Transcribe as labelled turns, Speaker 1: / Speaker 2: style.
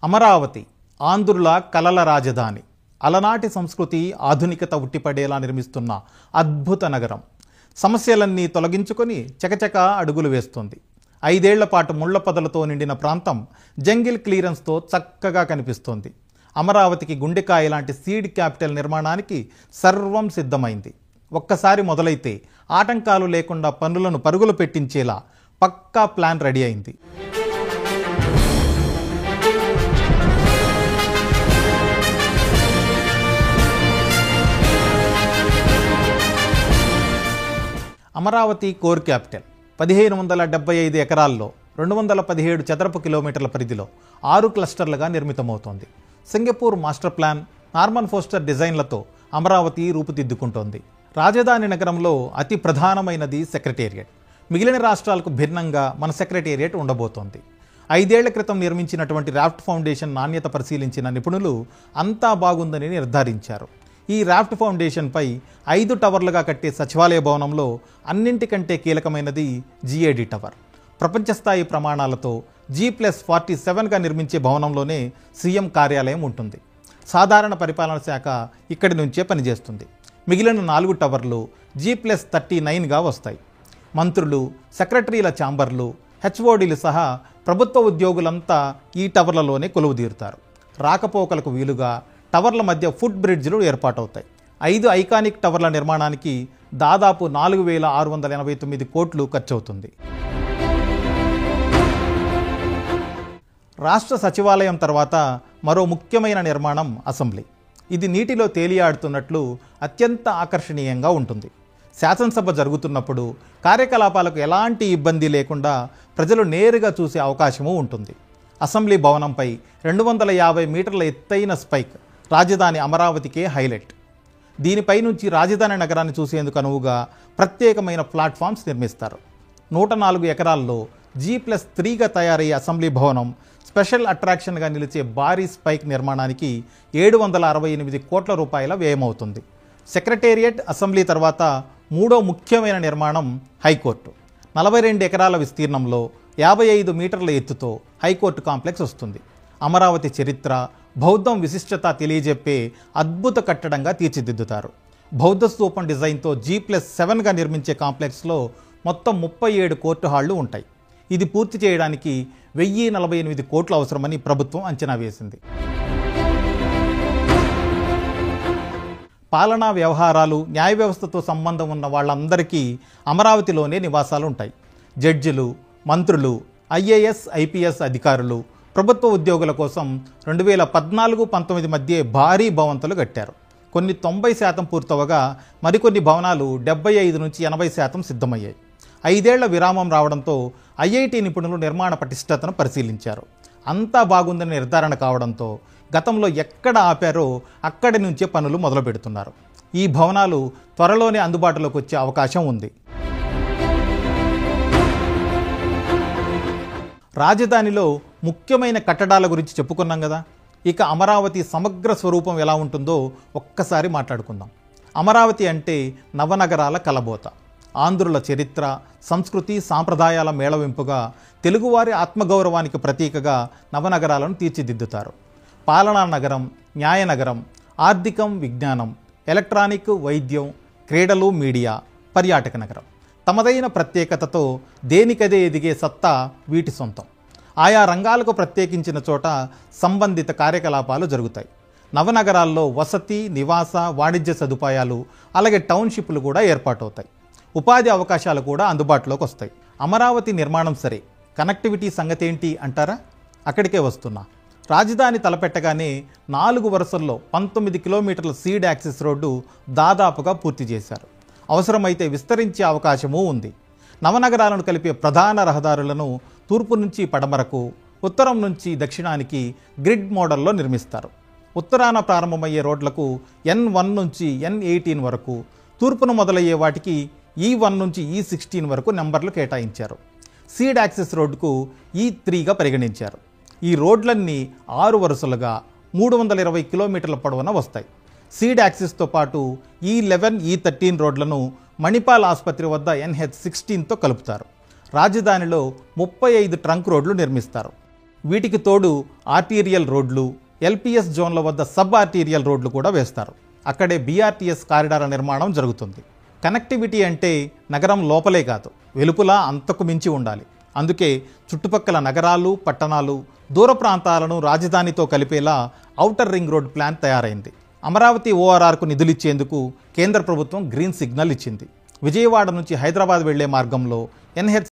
Speaker 1: అమరావతి ఆంధ్రుల కలల రాజధాని, అలనాటి సంస్కృతి ఆధునికత ఉట్టిపడేలా నిర్మిస్తున్న అద్భుత నగరం. సమస్యలన్నీ తొలగించుకొని చకచక అడుగులు వేస్తుంది. 5 ఏళ్ల పాటు ముళ్ల పొదలతో నిండిన ప్రాంతం జంగిల్ క్లియరెన్స్తో చక్కగా కనిపిస్తోంది. అమరావతికి గుండెకాయ లాంటి సీడ్ క్యాపిటల్ నిర్మాణానికి సర్వం సిద్ధమైంది. ఒక్కసారి మొదలైతే ఆటంకాలు లేకుండా పనులను పరుగులు పెట్టించేలా పక్కా ప్లాన్ రెడీ అయింది. అమరావతి కోర్ క్యాపిటల్ 1575 ఎకరాల్లో 217 చదరపు కిలోమీటర్ల పరిధిలో 6 క్లస్టర్లుగా నిర్మితమవుతోంది. Singapore master plan, Norman Foster డిజైన్లతో అమరావతి రూపుదిద్దుకుంటోంది. రాజధాని నగరంలో అతి ప్రధానమైనది సెక్రటేరియట్. మిగిలిన రాష్ట్రాలకు భిన్నంగా మన సెక్రటేరియట్ ఉండబోతోంది. 5 ఏళ్ల క్రితం నిర్మించినటువంటి రాఫ్ట్ ఫౌండేషన్ నాణ్యత పరిశీలించిన నిపుణులు అంతా బాగుందని నిర్ధారించారు. ఈ రాఫ్ట్ ఫౌండేషన్పై 5 టవర్లుగా కట్టే సచివాలయ భవనంలో అన్నింటికంటే కీలకమైనది GAD టవర్. ప్రపంచ స్థాయి ప్రమాణాలతో G+47గా నిర్మించే భవనంలోనే సీఎం కార్యాలయం ఉంటుంది. సాధారణ పరిపాలన శాఖ ఇక్కడి నుంచే పనిచేస్తుంది. మిగిలిన 4 టవర్లు G+39గా వస్తాయి. మంత్రులు, సెక్రటరీల ఛాంబర్లు, HODలు సహా ప్రభుత్వ ఉద్యోగులంతా ఈ టవర్లలోనే కొలువుదీరుతారు. రాకపోకలకు వీలుగా టవర్ల మధ్య ఫుట్ బ్రిడ్జ్లు ఏర్పాటవుతాయి. 5 ఐకానిక్ టవర్ల నిర్మాణానికి దాదాపు 4,689 కోట్లు ఖర్చవుతుంది. రాష్ట్ర సచివాలయం తర్వాత మరో ముఖ్యమైన నిర్మాణం అసెంబ్లీ. ఇది నీటిలో తేలియాడుతున్నట్లు అత్యంత ఆకర్షణీయంగా ఉంటుంది. శాసనసభ జరుగుతున్నప్పుడు కార్యకలాపాలకు ఎలాంటి ఇబ్బంది లేకుండా ప్రజలు నేరుగా చూసే అవకాశము ఉంటుంది. అసెంబ్లీ భవనంపై 250 మీటర్ల ఎత్తైన స్పైక్ రాజధాని అమరావతికే హైలైట్. దీనిపై నుంచి రాజధాని నగరాన్ని చూసేందుకు అనువుగా ప్రత్యేకమైన ప్లాట్ఫామ్స్ నిర్మిస్తారు. 104 ఎకరాల్లో G+3గా తయారయ్యే అసెంబ్లీ భవనం స్పెషల్ అట్రాక్షన్గా నిలిచే భారీ స్పైక్ నిర్మాణానికి 768 కోట్ల రూపాయల వ్యయమవుతుంది. సెక్రటేరియట్, అసెంబ్లీ తర్వాత మూడో ముఖ్యమైన నిర్మాణం హైకోర్టు. 42 ఎకరాల విస్తీర్ణంలో 55 మీటర్ల ఎత్తుతో హైకోర్టు కాంప్లెక్స్ వస్తుంది. అమరావతి చరిత్ర, బౌద్ధం విశిష్టత తెలియజెప్పే అద్భుత కట్టడంగా తీర్చిదిద్దుతారు. బౌద్ధ స్తూపం డిజైన్తో G+7గా నిర్మించే కాంప్లెక్స్లో మొత్తం 37 కోర్టు హాళ్లు ఉంటాయి. ఇది పూర్తి చేయడానికి 1048 కోట్లు అవసరమని ప్రభుత్వం అంచనా వేసింది. పాలనా వ్యవహారాలు, న్యాయ వ్యవస్థతో సంబంధం ఉన్న వాళ్ళందరికీ అమరావతిలోనే నివాసాలు ఉంటాయి. జడ్జిలు, మంత్రులు, IAS, IPS అధికారులు, ప్రభుత్వ ఉద్యోగుల కోసం 2014-19 మధ్య భారీ భవంతులు కట్టారు. కొన్ని 90% పూర్తవగా మరికొన్ని భవనాలు 75-80% సిద్ధమయ్యాయి. 5 ఏళ్ల విరామం రావడంతో IIT నిపుణులు నిర్మాణ పటిష్టతను పరిశీలించారు. అంతా బాగుందని నిర్ధారణ కావడంతో గతంలో ఎక్కడ ఆపారో అక్కడి నుంచే పనులు మొదలు పెడుతున్నారు. ఈ భవనాలు త్వరలోనే అందుబాటులోకి వచ్చే అవకాశం ఉంది. రాజధానిలో ముఖ్యమైన కట్టడాల గురించి చెప్పుకున్నాం కదా. ఇక అమరావతి సమగ్ర స్వరూపం ఎలా ఉంటుందో ఒక్కసారి మాట్లాడుకుందాం. అమరావతి అంటే నవనగరాల కలబోత. ఆంధ్రుల చరిత్ర, సంస్కృతి, సాంప్రదాయాల మేళవింపుగా, తెలుగువారి ఆత్మగౌరవానికి ప్రతీకగా నవనగరాలను తీర్చిదిద్దుతారు. పాలనా నగరం, న్యాయ నగరం, ఆర్థికం, విజ్ఞానం, ఎలక్ట్రానిక్, వైద్యం, క్రీడలు, మీడియా, పర్యాటక నగరం. తమదైన ప్రత్యేకతతో దేనికదే ఎదిగే సత్తా వీటి సొంతం. ఆయా రంగాలకు ప్రత్యేకించిన చోట సంబంధిత కార్యకలాపాలు జరుగుతాయి. నవనగరాల్లో వసతి, నివాస, వాణిజ్య సదుపాయాలు, అలాగే టౌన్షిప్లు కూడా ఏర్పాటవుతాయి. ఉపాధి అవకాశాలు కూడా అందుబాటులోకి వస్తాయి. అమరావతి నిర్మాణం సరే, కనెక్టివిటీ సంగతి ఏంటి అంటారా? అక్కడికే వస్తున్నా. రాజధాని తలపెట్టగానే 4 వరుసల్లో 19 కిలోమీటర్ల సీడ్ యాక్సెస్ రోడ్డు దాదాపుగా పూర్తి చేశారు. అవసరమైతే విస్తరించే అవకాశమూ ఉంది. నవనగరాలను కలిపే ప్రధాన రహదారులను తూర్పు నుంచి పడమరకు, ఉత్తరం నుంచి దక్షిణానికి గ్రిడ్ మోడల్లో నిర్మిస్తారు. ఉత్తరాన ప్రారంభమయ్యే రోడ్లకు N1 నుంచి N18 వరకు, తూర్పును మొదలయ్యే వాటికి E1 నుంచి E16 వరకు నెంబర్లు కేటాయించారు. సీడ్ యాక్సెస్ రోడ్డుకు E3గా పరిగణించారు. ఈ రోడ్లన్నీ 6 వరుసలుగా 320 కిలోమీటర్ల పొడవున వస్తాయి. సీడ్ యాక్సిస్తో పాటు E11, E13 రోడ్లను మణిపాల్ ఆసుపత్రి వద్ద NH16తో కలుపుతారు. రాజధానిలో 35 ట్రంక్ రోడ్లు నిర్మిస్తారు. వీటికి తోడు ఆర్టీరియల్ రోడ్లు, ఎల్పిఎస్ జోన్ల వద్ద సబ్ ఆర్టీరియల్ రోడ్లు కూడా వేస్తారు. అక్కడే బీఆర్టీఎస్ కారిడార్ నిర్మాణం జరుగుతుంది. కనెక్టివిటీ అంటే నగరం లోపలే కాదు, వెలుపల అంతకు మించి ఉండాలి. అందుకే చుట్టుపక్కల నగరాలు, పట్టణాలు, దూర ప్రాంతాలను రాజధానితో కలిపేలా ఔటర్ రింగ్ రోడ్ ప్లాన్ తయారైంది. అమరావతి ఓఆర్ఆర్కు నిధులిచ్చేందుకు కేంద్ర ప్రభుత్వం గ్రీన్ సిగ్నల్ ఇచ్చింది. విజయవాడ నుంచి హైదరాబాద్ వెళ్లే మార్గంలో ఎన్హెచ్